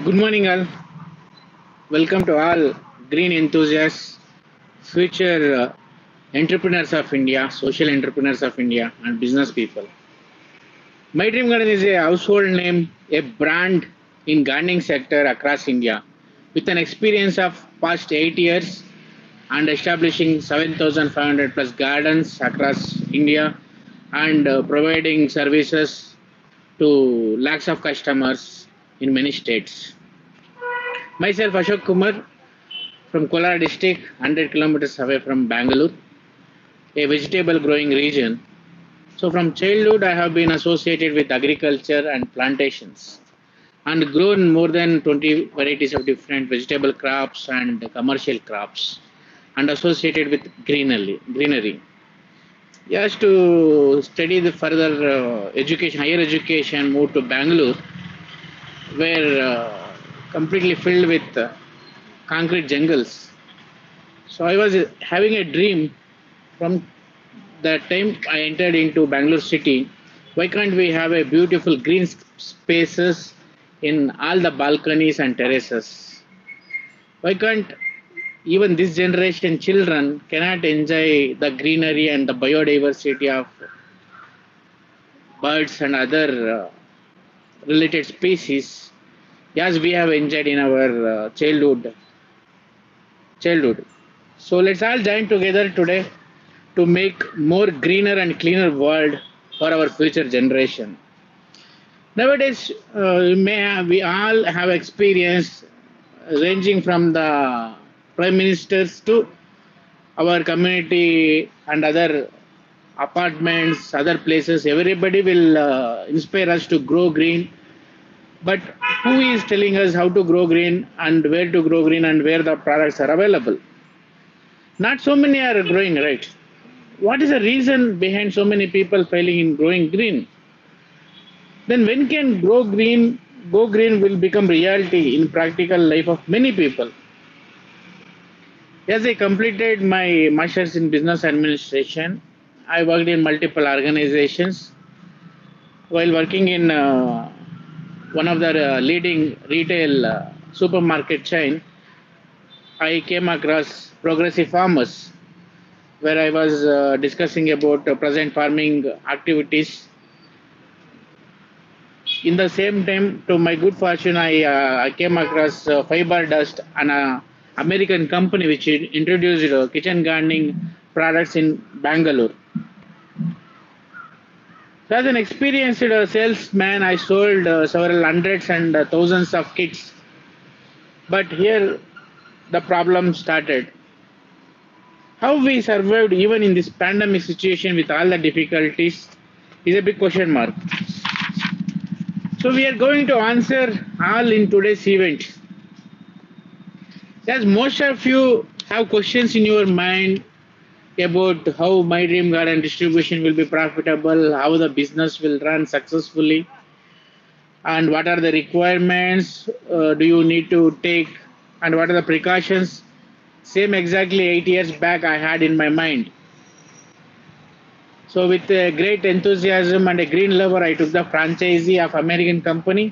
Good morning, all. Welcome to all green enthusiasts, future entrepreneurs of India, social entrepreneurs of India, and business people. My Dream Garden is a household name, a brand in gardening sector across India, with an experience of past 8 years and establishing 7,500 plus gardens across India and providing services to lakhs of customers in many states. Myself, Ashok Kumar, from Kolar district, 100 kilometers away from Bangalore, a vegetable growing region. So, from childhood, I have been associated with agriculture and plantations and grown more than 20 varieties of different vegetable crops and commercial crops and associated with greenery. Yes, to study the further education, higher education, moved to Bangalore, where completely filled with concrete jungles. So I was having a dream from that time I entered into Bangalore city. Why can't we have a beautiful green spaces in all the balconies and terraces? Why can't even this generation children cannot enjoy the greenery and the biodiversity of birds and other related species as we have enjoyed in our childhood. So let's all join together today to make more greener and cleaner world for our future generation. Nowadays, we all have experience ranging from the prime ministers to our community and other apartments, other places. Everybody will inspire us to grow green. But who is telling us how to grow green and where to grow green and where the products are available? Not so many are growing, right? What is the reason behind so many people failing in growing green? Then when can go green will become reality in practical life of many people? As I completed my master's in business administration, I worked in multiple organizations. While working in one of the leading retail supermarket chain, I came across Progressive Farmers, where I was discussing about present farming activities. In the same time, to my good fortune, I came across Fiber Dust, an American company which introduced kitchen gardening products in Bangalore. So as an experienced salesman, I sold several hundreds and thousands of kits. But here the problem started. How we survived even in this pandemic situation with all the difficulties is a big question mark. So we are going to answer all in today's event. As most of you have questions in your mind about how my dream garden distribution will be profitable, how the business will run successfully, and what are the requirements do you need to take, and what are the precautions. Same exactly 8 years back I had in my mind. So with a great enthusiasm and a green lover, I took the franchisee of American company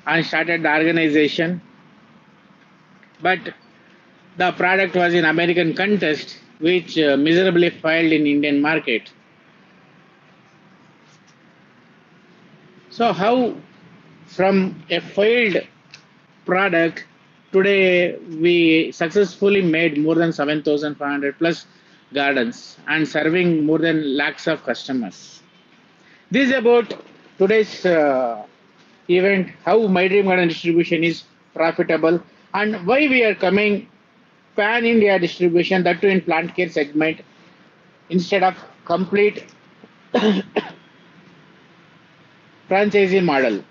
and started the organization. But the product was in American contest, which miserably failed in Indian market. So how from a failed product today we successfully made more than 7,500 plus gardens and serving more than lakhs of customers. This is about today's event, how My Dream Garden distribution is profitable and why we are coming pan India distribution, that too in plant care segment instead of complete franchisee model.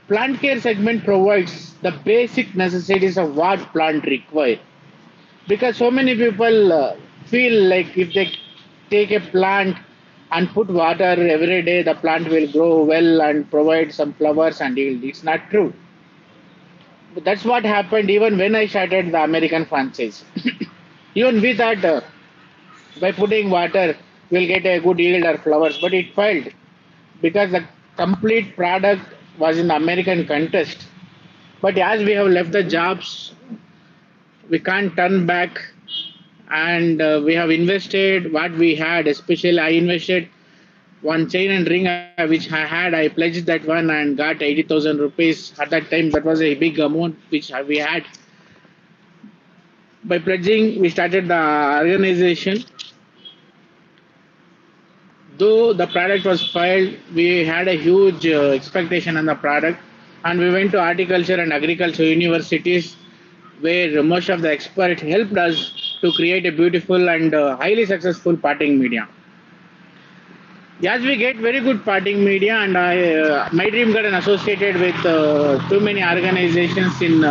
Plant care segment provides the basic necessities of what plant require. Because so many people feel like if they take a plant and put water every day, the plant will grow well and provide some flowers and yield. It's not true. But that's what happened even when I started the American franchise. Even we thought by putting water we'll get a good yield or flowers, but it failed because the complete product was in the American contest. But as we have left the jobs, we can't turn back, and we have invested what we had. Especially, I invested one chain and ring which I had. I pledged that one and got 80,000 rupees at that time. That was a big amount which we had. By pledging, we started the organization. Though the product was filed, we had a huge expectation on the product, and we went to horticulture and agriculture universities where most of the experts helped us to create a beautiful and highly successful parting media. Yes, we get very good parting media, and my dream got associated with too many organizations in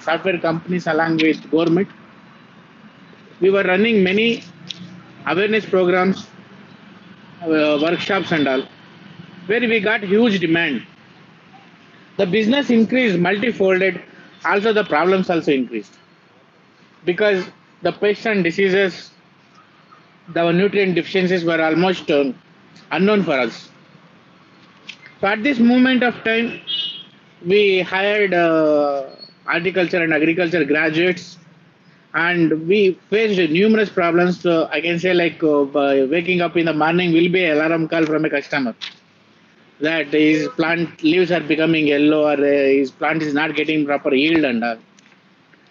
software companies along with government. We were running many awareness programs, workshops and all, where we got huge demand. The business increased multifolded, also the problems also increased because the pests and diseases, the nutrient deficiencies were almost unknown for us. So at this moment of time, we hired horticulture and agriculture graduates, and we faced numerous problems. I can say like by waking up in the morning will be an alarm call from a customer that his plant leaves are becoming yellow or his plant is not getting proper yield and all.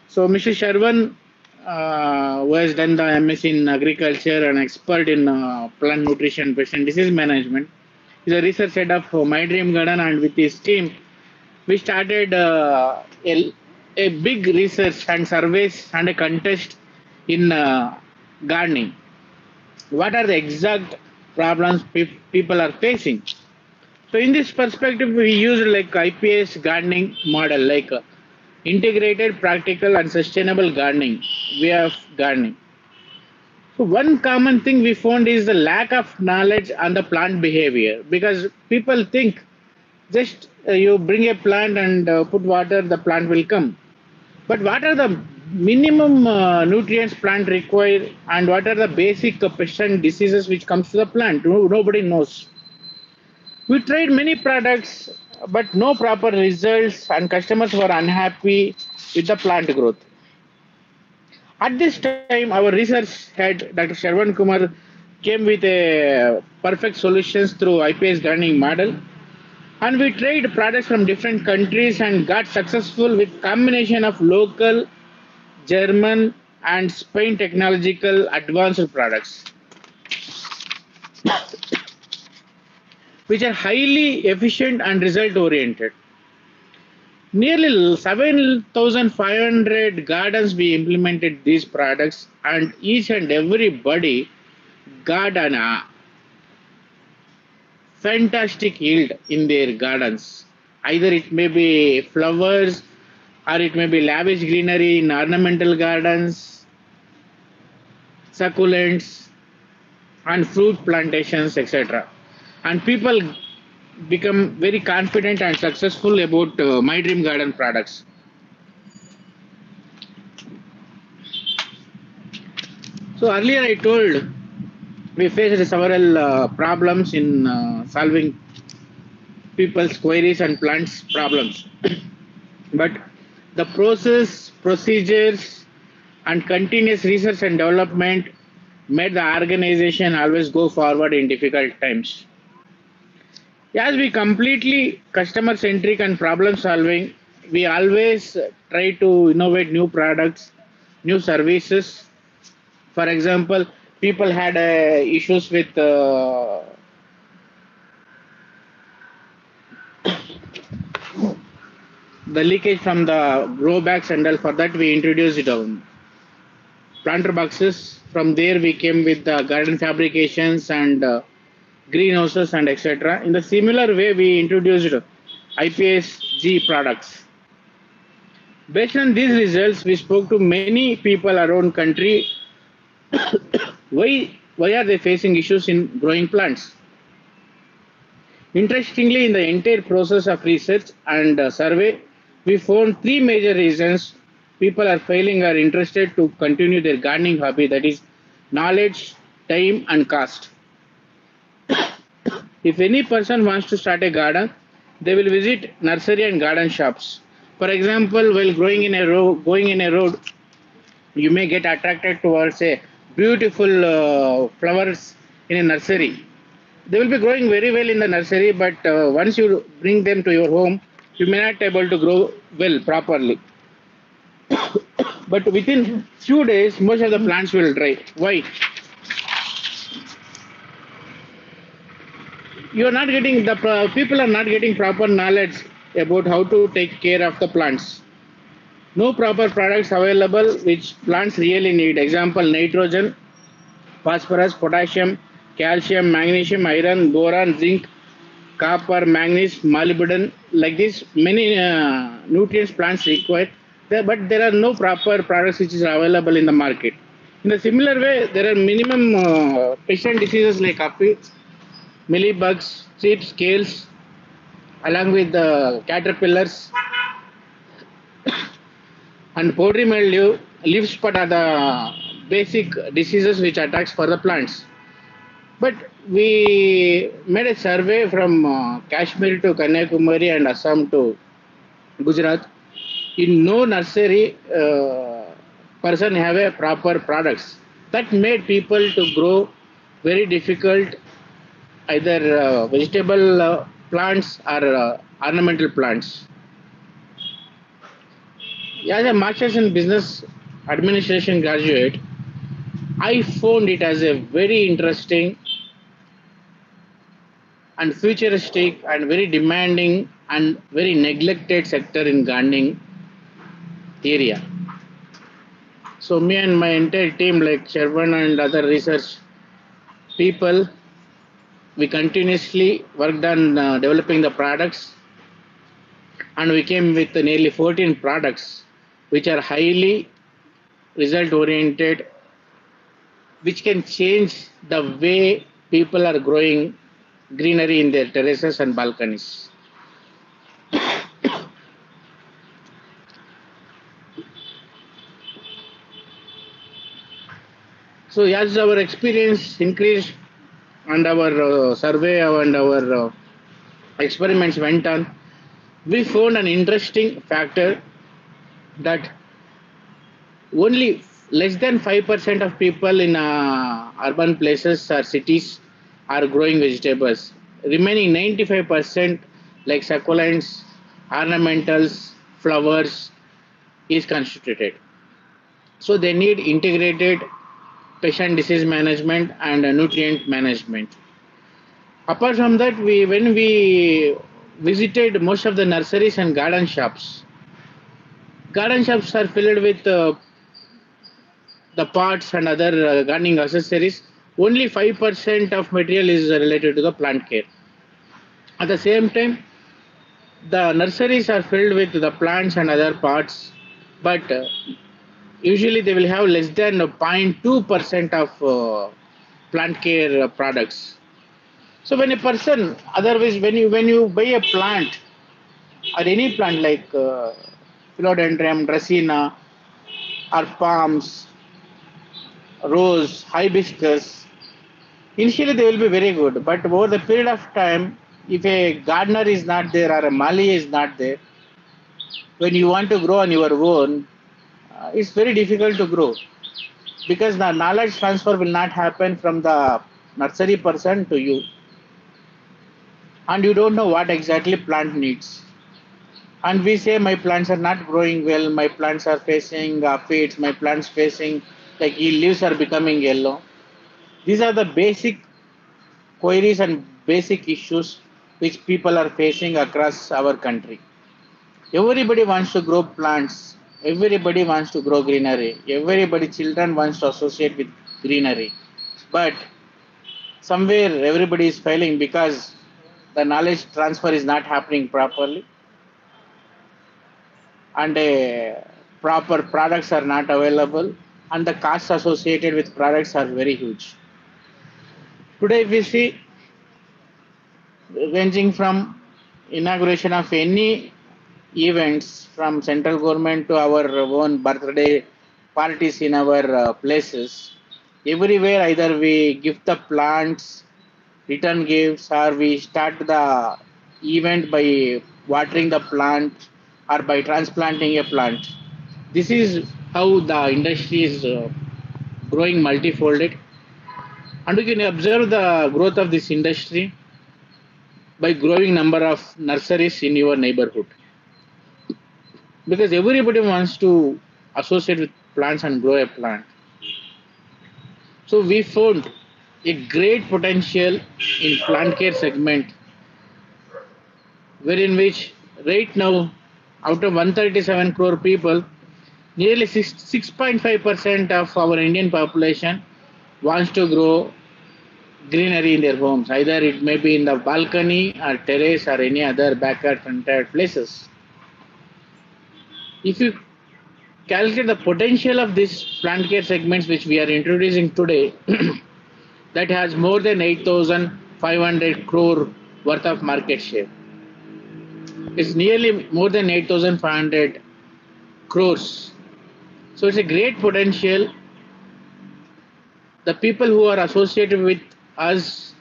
So Mr. Sharvan, who has done the MS in agriculture and expert in plant nutrition, pest and disease management, is a research head of My Dream Garden, and with his team, we started a big research and surveys and a contest in gardening. What are the exact problems people are facing? So in this perspective, we used like IPS gardening model, like integrated, practical, and sustainable gardening way of gardening. So one common thing we found is the lack of knowledge on the plant behavior, because people think just you bring a plant and put water, the plant will come. But what are the minimum nutrients plant require, and what are the basic pests and diseases which comes to the plant? Nobody knows. We tried many products, but no proper results, and customers were unhappy with the plant growth. At this time, our research head, Dr. Sharvan Kumar, came with a perfect solutions through IPS gardening model. And we tried products from different countries and got successful with combination of local, German, and Spain technological advanced products, which are highly efficient and result oriented. Nearly 7,500 gardens we implemented these products, and each and everybody got an fantastic yield in their gardens. Either it may be flowers or it may be lavish greenery in ornamental gardens, succulents, and fruit plantations, etc. And people become very confident and successful about My Dream Garden products. So earlier I told we faced several problems in solving people's queries and plants problems. But the process, procedures, and continuous research and development made the organization always go forward in difficult times. As we completely customer centric and problem solving, we always try to innovate new products, new services. For example, people had issues with the leakage from the grow bags, and all. For that we introduced planter boxes. From there we came with the garden fabrications and greenhouses and etc. In the similar way, we introduced IPS-G products. Based on these results, we spoke to many people around country. Why are they facing issues in growing plants? Interestingly, in the entire process of research and survey, we found three major reasons people are failing or interested to continue their gardening hobby, that is knowledge, time, and cost. If any person wants to start a garden, they will visit nursery and garden shops. For example, while going in a road, you may get attracted towards a beautiful flowers in a nursery. They will be growing very well in the nursery, but once you bring them to your home, you may not able to grow well properly. But within few days, most of the plants will dry. Why? You are not getting people are not getting proper knowledge about how to take care of the plants. No proper products available which plants really need. Example: nitrogen, phosphorus, potassium, calcium, magnesium, iron, boron, zinc, copper, manganese, molybdenum. Like this, many nutrients plants require. But there are no proper products which is available in the market. In a similar way, there are minimum pest and diseases like aphids, mealybugs, thrips, scales, along with the caterpillars and powdery mildew, leaf spot are the basic diseases which attacks for the plants. But we made a survey from Kashmir to Kanyakumari and Assam to Gujarat. In no nursery person have a proper products. That made people to grow very difficult, either vegetable plants or ornamental plants. As a master's in business administration graduate, I found it as a very interesting and futuristic and very demanding and very neglected sector in gardening area. So me and my entire team, like Shervan and other research people, we continuously worked on developing the products, and we came with nearly 14 products which are highly result oriented, which can change the way people are growing greenery in their terraces and balconies. So as our experience increased and our survey and our experiments went on, we found an interesting factor that only less than 5% of people in urban places or cities are growing vegetables. Remaining 95%, like succulents, ornamentals, flowers, is constituted. So they need integrated pest and disease management and nutrient management. Apart from that, when we visited most of the nurseries and garden shops are filled with the pots and other gardening accessories. Only 5% of material is related to the plant care. At the same time, the nurseries are filled with the plants and other pots, but usually they will have less than 0.2% of plant care products. So when a person, otherwise, when you buy a plant or any plant like philodendron, dracena, or palms, rose, hibiscus, initially they will be very good, but over the period of time, if a gardener is not there or a mali is not there, when you want to grow on your own, it's very difficult to grow because the knowledge transfer will not happen from the nursery person to you, and you don't know what exactly plant needs. And we say my plants are not growing well, my plants are facing aphids, my plants facing like leaves are becoming yellow. These are the basic queries and basic issues which people are facing across our country. Everybody wants to grow plants. Everybody wants to grow greenery. Everybody, children wants to associate with greenery. But somewhere everybody is failing because the knowledge transfer is not happening properly and proper products are not available and the costs associated with products are very huge. Today we see ranging from inauguration of any events from central government to our own birthday parties in our places. Everywhere either we give the plants return gifts, or we start the event by watering the plant or by transplanting a plant. This is how the industry is growing multifolded, and you can observe the growth of this industry by growing number of nurseries in your neighborhood, because everybody wants to associate with plants and grow a plant. So we found a great potential in plant care segment, wherein which right now out of 137 crore people, nearly 6.5% of our Indian population wants to grow greenery in their homes. Either it may be in the balcony or terrace or any other backyard front yard places. If you calculate the potential of these plant care segments which we are introducing today, that has more than 8,500 crore worth of market share. It's nearly more than 8,500 crores. So it's a great potential. The people who are associated with us,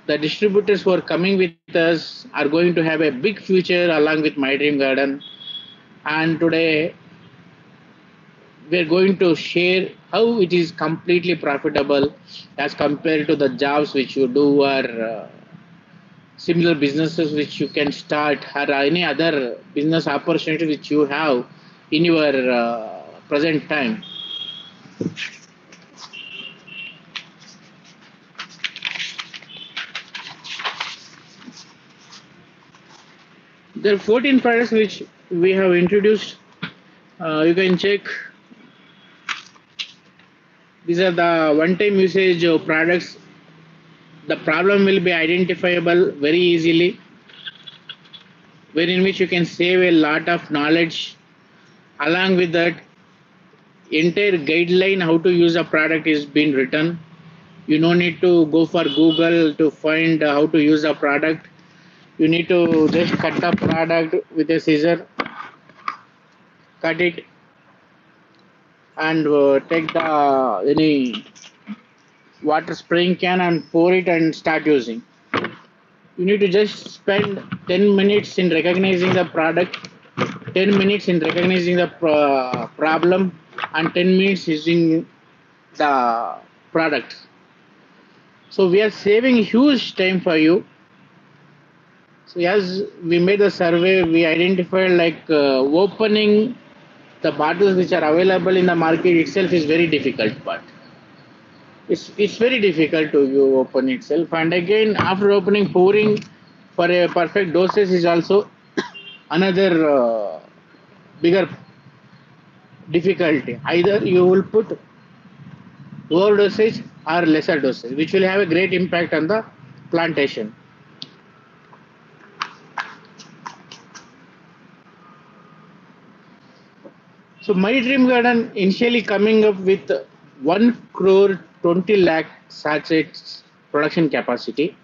the distributors who are coming with us, are going to have a big future along with My Dream Garden. And today we're going to share how it is completely profitable as compared to the jobs which you do, or similar businesses which you can start, or any other business opportunity which you have in your present time. There are 14 products which we have introduced. You can check. These are the one-time usage products. The problem will be identifiable very easily, wherein which you can save a lot of knowledge. Along with that, entire guideline how to use a product is being written. You no need to go for Google to find how to use a product. You need to just cut the product with a scissor, cut it, and take the any water spraying can and pour it and start using. You need to just spend 10 minutes in recognizing the product, 10 minutes in recognizing the problem, and 10 minutes using the product. So we are saving huge time for you. So as we made the survey, we identified like opening the bottles which are available in the market itself is very difficult part. It's very difficult to you open itself, and again after opening, pouring for a perfect dosage is also another bigger difficulty. Either you will put over dosage or lesser dosage, which will have a great impact on the plantation. So My Dream Garden initially coming up with 1 crore 20 lakh sachets production capacity,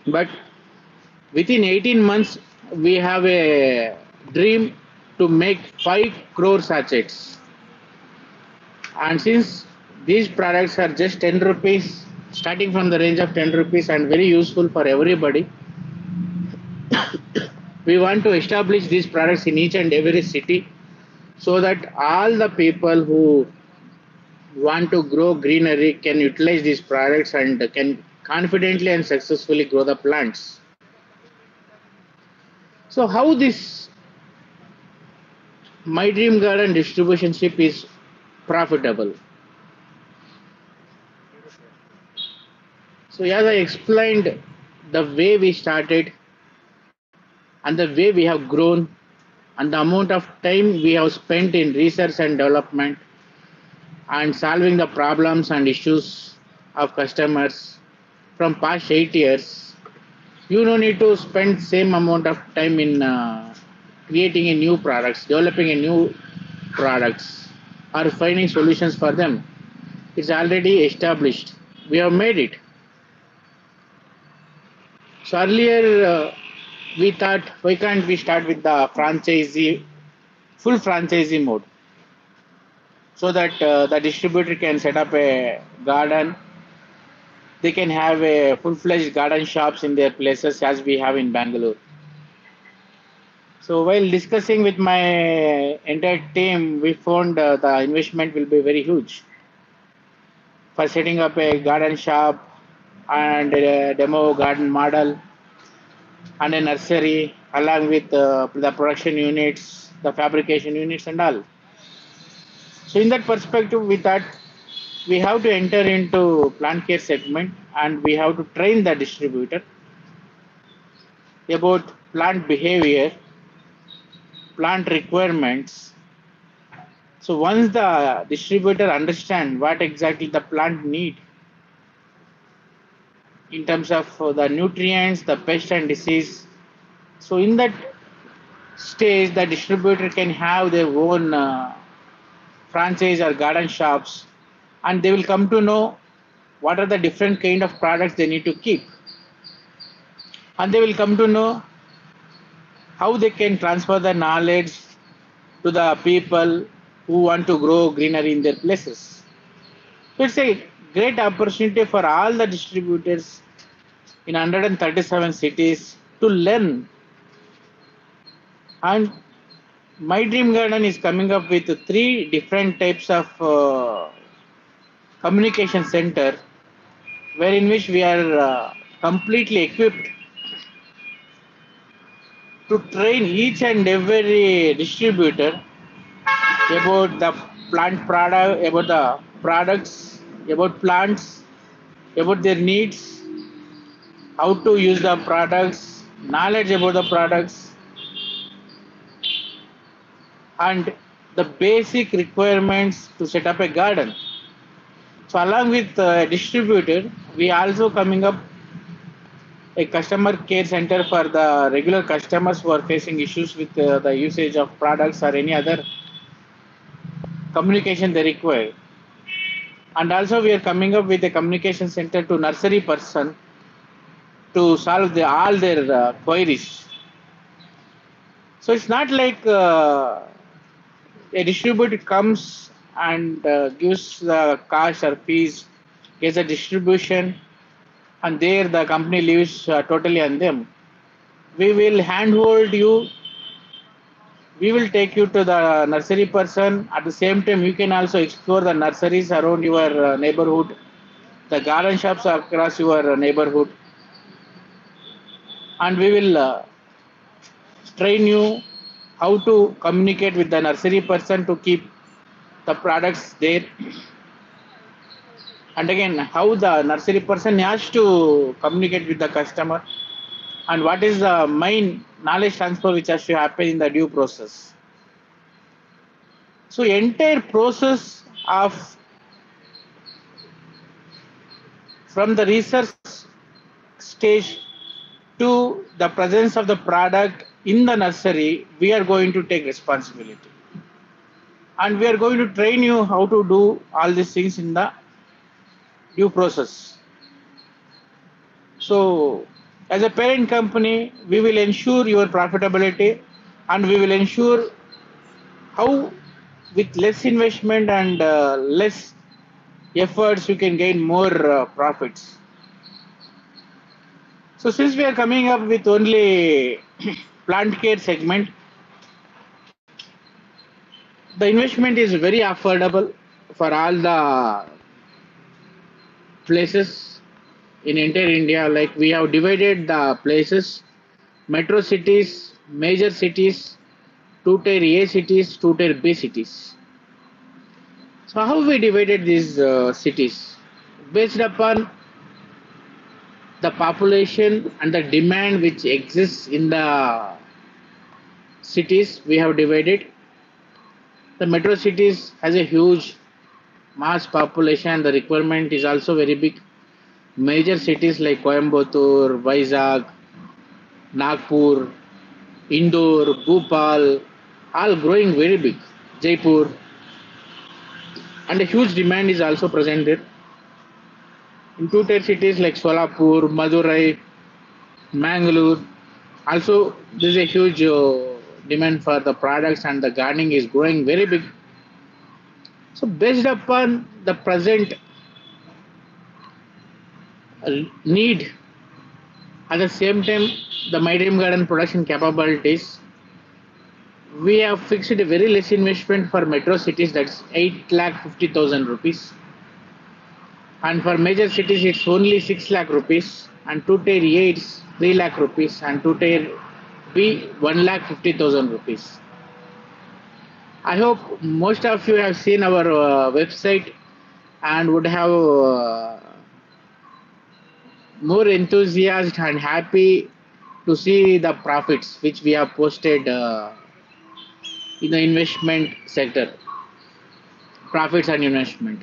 but within 18 months we have a dream to make 5 crore sachets. And since these products are just 10 rupees, starting from the range of 10 rupees and very useful for everybody, we want to establish these products in each and every city, so that all the people who want to grow greenery can utilize these products and can confidently and successfully grow the plants. So how this My Dream Garden distribution ship is profitable? So as I explained, the way we started and the way we have grown and the amount of time we have spent in research and development and solving the problems and issues of customers from past 8 years, you don't need to spend same amount of time in creating a new products, developing a new products, or finding solutions for them. It's already established. We have made it. So earlier we thought, why can't we start with the franchisee, full franchisee mode, so that the distributor can set up a garden. they can have a full-fledged garden shops in their places as we have in Bangalore. So while discussing with my entire team, we found the investment will be very huge for setting up a garden shop and a demo garden model and a nursery along with the production units, the fabrication units and all. So in that perspective, we thought we have to enter into plant care segment and we have to train the distributor about plant behavior, plant requirements. So once the distributor understand what exactly the plant need in terms of the nutrients, the pest and disease. So in that stage, the distributor can have their own franchise or garden shops, and they will come to know what are the different kind of products they need to keep, and they will come to know how they can transfer the knowledge to the people who want to grow greenery in their places. So it's a great opportunity for all the distributors in 137 cities to learn. And my dream garden is coming up with three different types of communication center, wherein which we are completely equipped to train each and every distributor about the plant product, about the products, about plants, about their needs, how to use the products, knowledge about the products, and the basic requirements to set up a garden. So along with distributor, we also coming up a customer care center for the regular customers who are facing issues with the usage of products or any other communication they require. And also we are coming up with a communication center to nursery person to solve all their queries. So it's not like a distributor comes and gives the cost or fees, gets a distribution, and there the company leaves totally on them. We will handhold you. We will take you to the nursery person. At the same time, you can also explore the nurseries around your neighborhood, the garden shops across your neighborhood, and we will train you how to communicate with the nursery person to keep the products there, and again how the nursery person has to communicate with the customer, and what is the main knowledge transfer which has to happen in the due process. So entire process of from the research stage to the presence of the product in the nursery, we are going to take responsibility. And we are going to train you how to do all these things in the due process. So as a parent company, we will ensure your profitability and we will ensure how with less investment and less efforts you can gain more profits. So since we are coming up with only plant care segment, the investment is very affordable for all the places in entire India. Like we have divided the places, metro cities, major cities, two tier A cities, two tier B cities. So how we divided these cities? Based upon the population and the demand which exists in the cities, we have divided. The metro cities has a huge mass population. The requirement is also very big. Major cities like Coimbatore, Vizag, Nagpur, Indore, Bhopal, all growing very big. Jaipur, and a huge demand is also present there. In two-tier cities like Solapur, Madurai, Mangalore, also there is a huge demand for the products and the gardening is growing very big. So based upon the present need. At the same time, the My Dream Garden production capabilities, we have fixed a very less investment for metro cities, that's 8,50,000 rupees. And for major cities, it's only 6 lakh rupees. And two tier A, it's 3 lakh rupees. And two tier B, 1,50,000 rupees. I hope most of you have seen our website and would have more enthusiastic and happy to see the profits which we have posted in the investment sector, profits and investment.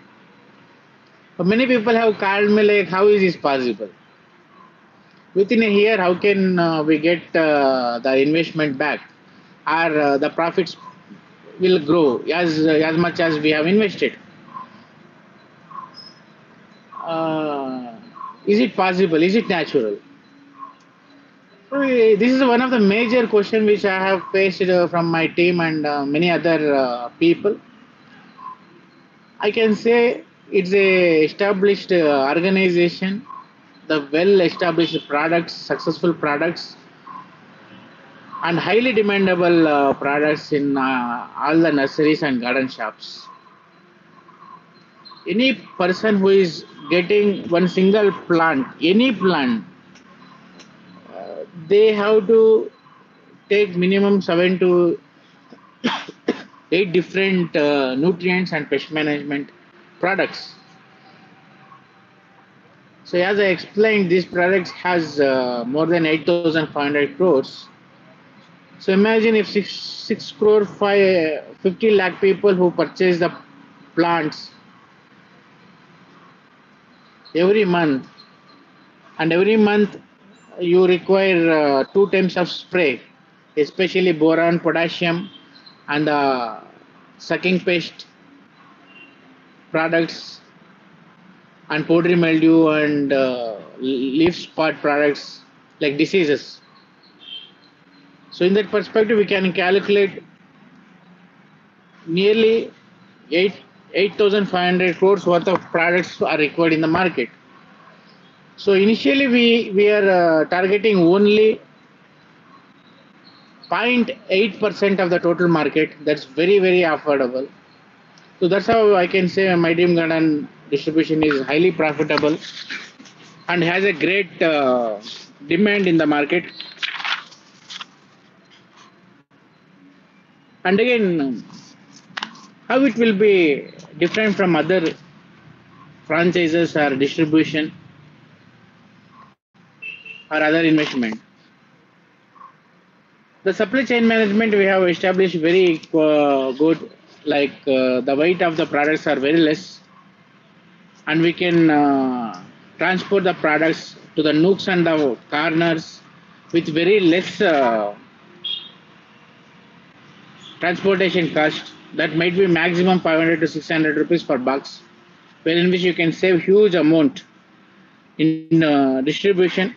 But many people have called me like, how is this possible? Within a year, how can we get the investment back? Or the profits will grow as much as we have invested? Uh, is it possible? Is it natural? So, this is one of the major questions which I have faced from my team and many other people. I can say it's a established organization, the well-established products, successful products, and highly demandable products in all the nurseries and garden shops. Any person who is getting one single plant, any plant, they have to take minimum 7 to 8 different nutrients and pest management products. So as I explained, this product has more than 8,500 crores. So imagine if 6 crore 50 lakh people who purchase the plants every month, and every month you require 2 times of spray, especially boron, potassium, and sucking pest products, and powdery mildew and leaf spot products like diseases. So in that perspective, we can calculate nearly 8,500 crores worth of products are required in the market. So initially we are targeting only 0.8% of the total market. That's very affordable. So that's how I can say My Dream Garden distribution is highly profitable and has a great demand in the market. And again, how it will be different from other franchises or distribution or other investment. The supply chain management we have established very good, like the weight of the products are very less, and we can transport the products to the nooks and the corners with very less transportation cost. That might be maximum 500 to 600 rupees per box, wherein which you can save huge amount in distribution.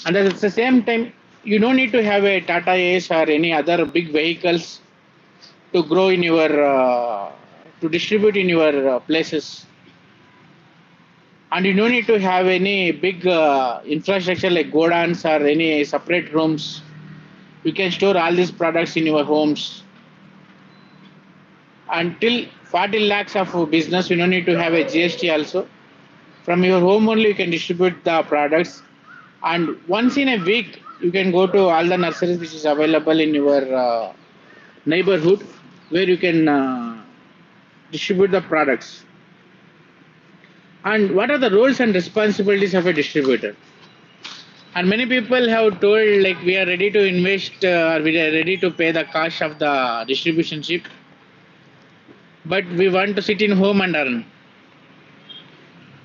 And at the same time, you don't need to have a Tata Ace or any other big vehicles to grow in your to distribute in your places, and you don't need to have any big infrastructure like godowns or any separate rooms. You can store all these products in your homes. Until 40 lakhs of business, you don't need to have a GST also. From your home only you can distribute the products, and once in a week you can go to all the nurseries which is available in your neighborhood, where you can distribute the products. And what are the roles and responsibilities of a distributor? And many people have told like we are ready to invest or we are ready to pay the cost of the distribution ship, but we want to sit in home and earn.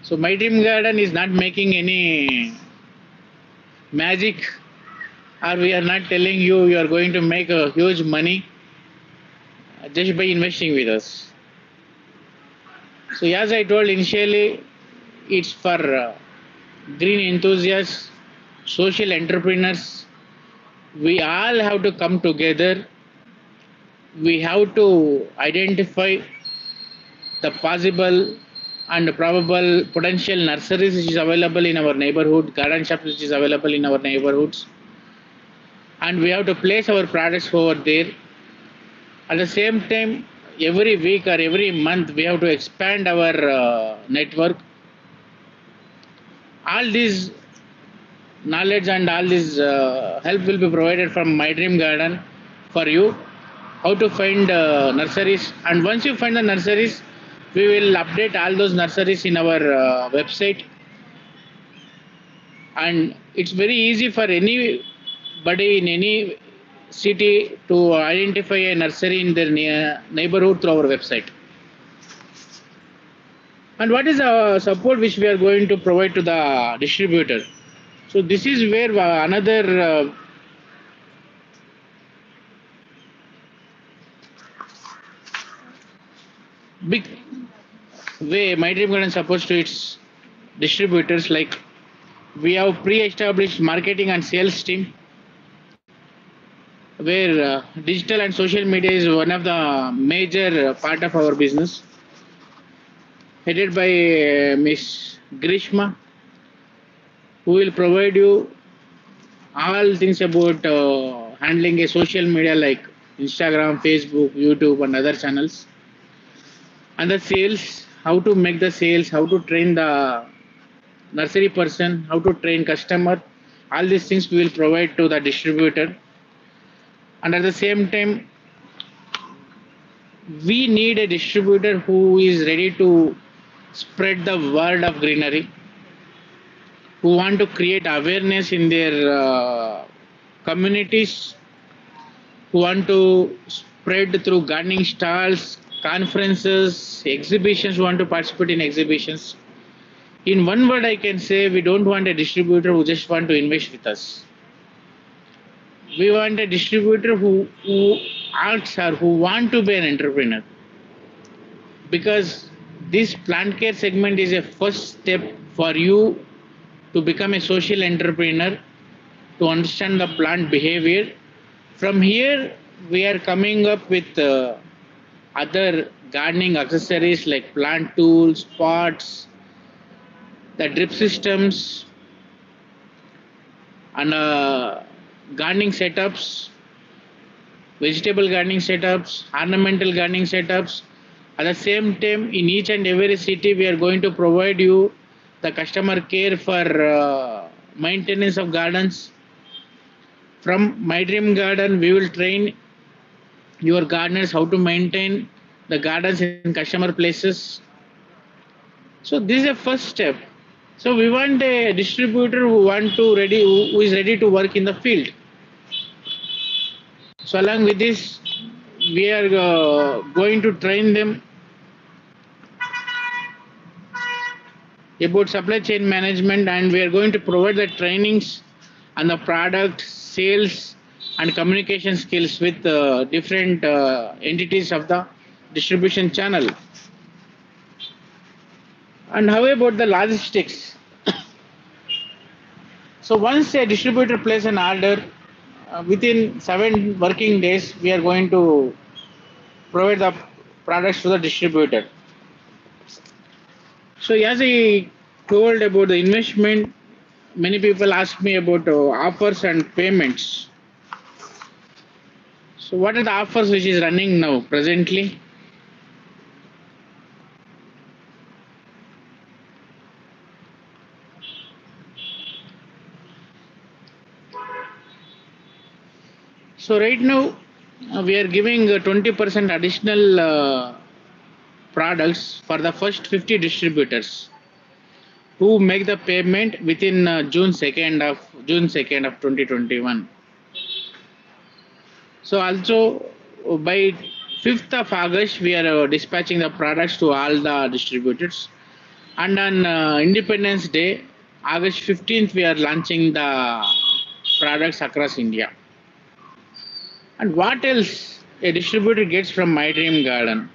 So My Dream Garden is not making any magic, or we are not telling you you are going to make a huge money just by investing with us. So as I told initially, it's for green enthusiasts, social entrepreneurs. We all have to come together. We have to identify the possible and probable potential nurseries which is available in our neighborhood, garden shops which is available in our neighborhoods, and we have to place our products over there. At the same time, every week or every month, we have to expand our network. All these knowledge and all this help will be provided from My Dream Garden for you. How to find nurseries, and once you find the nurseries, we will update all those nurseries in our website, and it's very easy for anybody in any city to identify a nursery in their neighborhood through our website. And what is the support which we are going to provide to the distributor? So this is where another big way My Dream Garden supports to its distributors. Like, we have pre-established marketing and sales team, where digital and social media is one of the major part of our business, headed by Miss Grishma, who will provide you all things about handling a social media like Instagram, Facebook, YouTube, and other channels. And the sales, how to make the sales, how to train the nursery person, how to train customer, all these things we will provide to the distributor. And at the same time, we need a distributor who is ready to spread the word of greenery, who want to create awareness in their communities, who want to spread through gardening stalls, conferences, exhibitions, who want to participate in exhibitions. In one word, I can say we don't want a distributor who just want to invest with us. We want a distributor who acts or who want to be an entrepreneur. Because this plant care segment is a first step for you to become a social entrepreneur, to understand the plant behavior. From here, we are coming up with other gardening accessories like plant tools, pots, the drip systems, and gardening setups, vegetable gardening setups, ornamental gardening setups. At the same time, in each and every city, we are going to provide you the customer care for maintenance of gardens. From My Dream Garden, we will train your gardeners how to maintain the gardens in customer places. So this is a first step. So we want a distributor who is ready to work in the field. So along with this, we are going to train them about supply chain management, and we are going to provide the trainings on the product sales and communication skills with different entities of the distribution channel. And how about the logistics? So once a distributor places an order, within 7 working days, we are going to provide the products to the distributor. So as I told about the investment, many people ask me about offers and payments. So what are the offers which is running now presently? So right now we are giving 20% additional products for the first 50 distributors who make the payment within June 2nd of 2021. So also by 5th of August we are dispatching the products to all the distributors, and on Independence Day, August 15th, we are launching the products across India. And what else a distributor gets from My Dream Garden,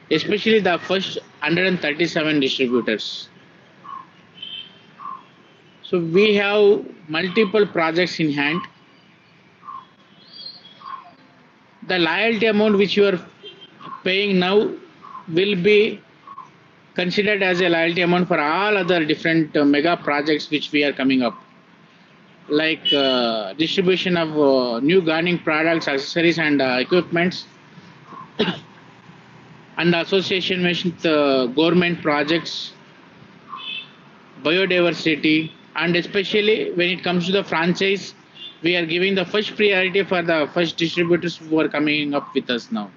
especially the first 137 distributors? So we have multiple projects in hand. The loyalty amount which you are paying now will be considered as a loyalty amount for all other different mega projects which we are coming up, like distribution of new gardening products, accessories, and equipments, and association with government projects, biodiversity, and especially when it comes to the franchise, we are giving the first priority for the first distributors who are coming up with us now.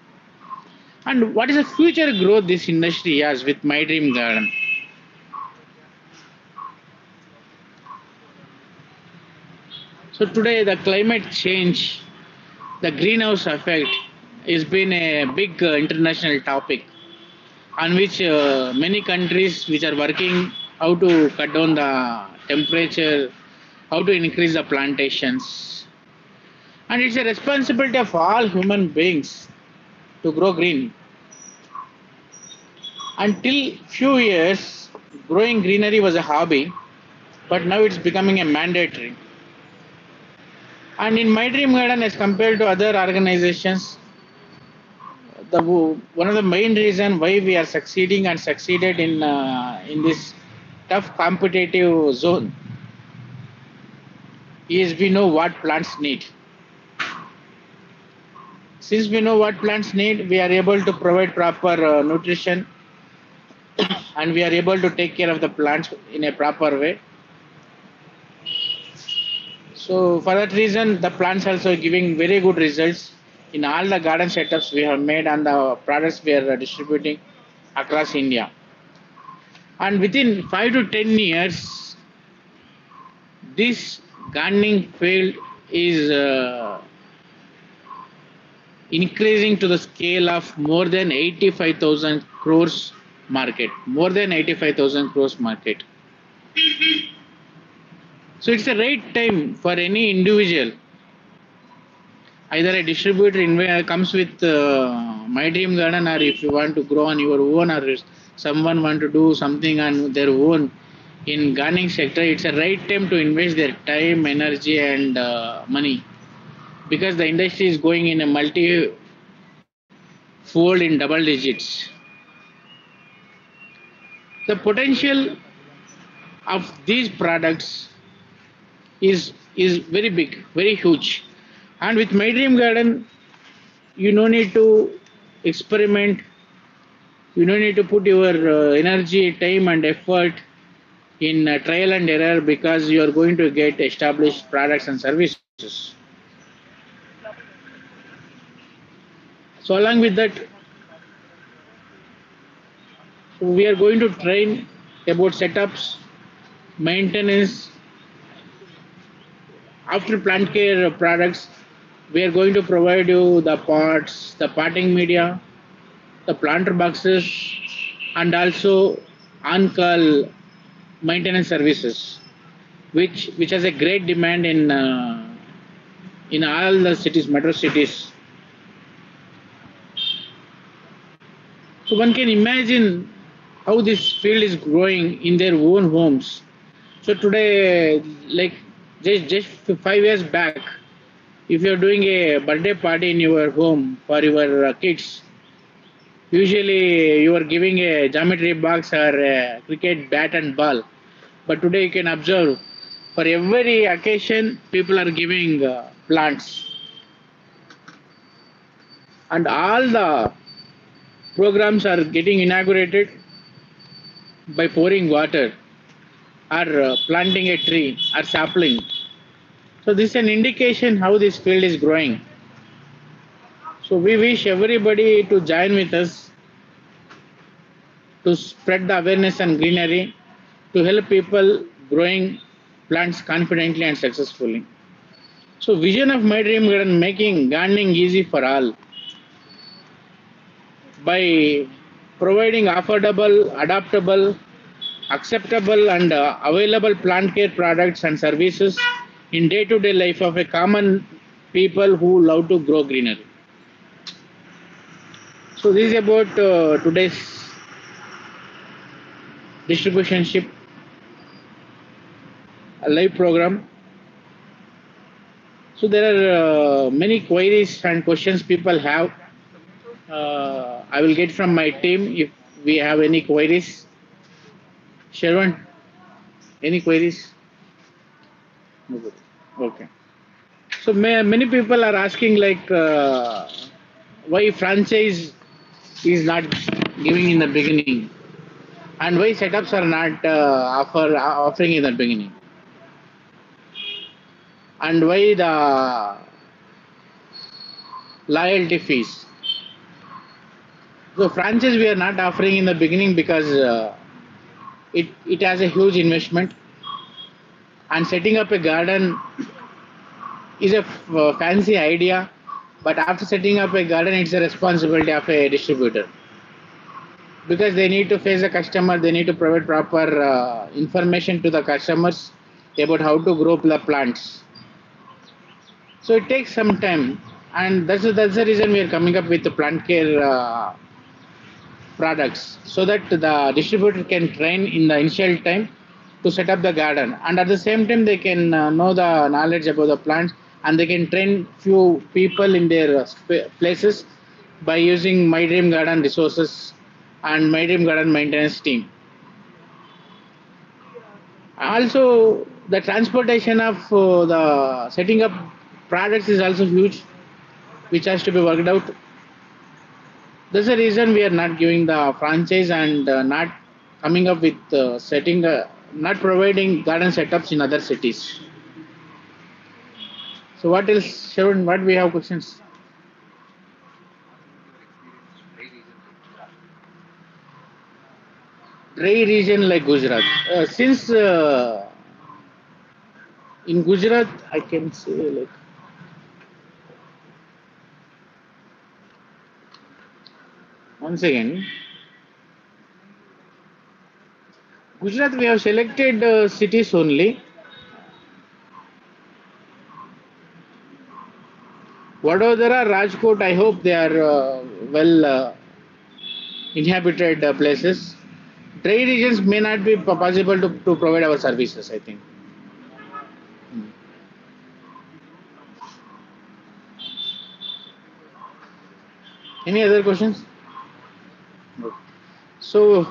And what is the future growth this industry has with My Dream Garden? So today the climate change, the greenhouse effect, has been a big international topic on which many countries which are working how to cut down the temperature, how to increase the plantations. And it's a responsibility of all human beings to grow green. Until few years, growing greenery was a hobby, but now it's becoming a mandatory. And in My Dream Garden, as compared to other organizations, one of the main reason why we are succeeding and succeeded in this tough competitive zone is we know what plants need. Since we know what plants need, we are able to provide proper nutrition and we are able to take care of the plants in a proper way. So for that reason, the plants also giving very good results in all the garden setups we have made and the products we are distributing across India. And within 5 to 10 years, this gardening field is increasing to the scale of more than 85,000 crores market. More than 85,000 crores market. So it's the right time for any individual, either a distributor comes with My Dream Garden, or if you want to grow on your own, or if someone want to do something on their own in gardening sector, it's a right time to invest their time, energy, and money, because the industry is going in a multi-fold in double digits. The potential of these products is very big, very huge. And with My Dream Garden, you no need to experiment. You don't need to put your energy, time, and effort in trial and error, because you are going to get established products and services. So along with that, we are going to train about setups, maintenance. After plant care products, we are going to provide you the pots, the potting media, the planter boxes, and also on-call maintenance services, which has a great demand in all the cities, metro cities. So one can imagine how this field is growing in their own homes. So today, like just 5 years back, if you're doing a birthday party in your home for your kids, usually you are giving a geometry box or a cricket bat and ball. But today you can observe, for every occasion, people are giving plants. And all the programs are getting inaugurated by pouring water or planting a tree or sapling. So this is an indication how this field is growing. So we wish everybody to join with us to spread the awareness and greenery, to help people growing plants confidently and successfully. So vision of My Dream Garden, making gardening easy for all by providing affordable, adaptable, acceptable, and available plant care products and services in day-to-day life of a common people who love to grow greenery. So this is about today's distribution ship live program. So there are many queries and questions people have. I will get from my team if we have any queries? Sherwan, any queries? Nobody. Okay. So many people are asking like why franchise is not giving in the beginning, and why setups are not offering in the beginning, and why the loyalty fees. So franchise we are not offering in the beginning because it has a huge investment, and setting up a garden is a fancy idea, but after setting up a garden, it's a responsibility of a distributor because they need to face the customer, they need to provide proper information to the customers about how to grow the plants. So it takes some time, and that's the reason we are coming up with the plant care products so that the distributor can train in the initial time to set up the garden, and at the same time they can know the knowledge about the plants, and they can train few people in their places by using my dream garden resources and my dream garden maintenance team. Also the transportation of the setting up products is also huge, which has to be worked out. That's the reason we are not giving the franchise and not coming up with not providing garden setups in other cities. So what else, Sharon? What we have questions? Dry region like Gujarat. Since in Gujarat, I can say like once again, Gujarat we have selected cities only. Vadodara, Rajkot, I hope they are well inhabited places. Dry regions may not be possible to provide our services, I think. Any other questions? No. So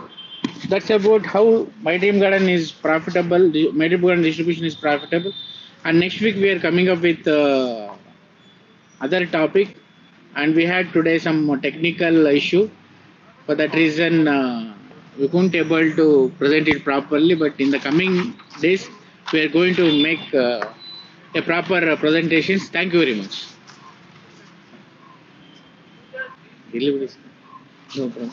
that's about how my dream garden is profitable. My dream garden distribution is profitable. And next week we are coming up with other topic, and we had today some technical issue. For that reason, we couldn't able to present it properly. But in the coming days, we are going to make a proper presentations. Thank you very much. Deliveries. No problem.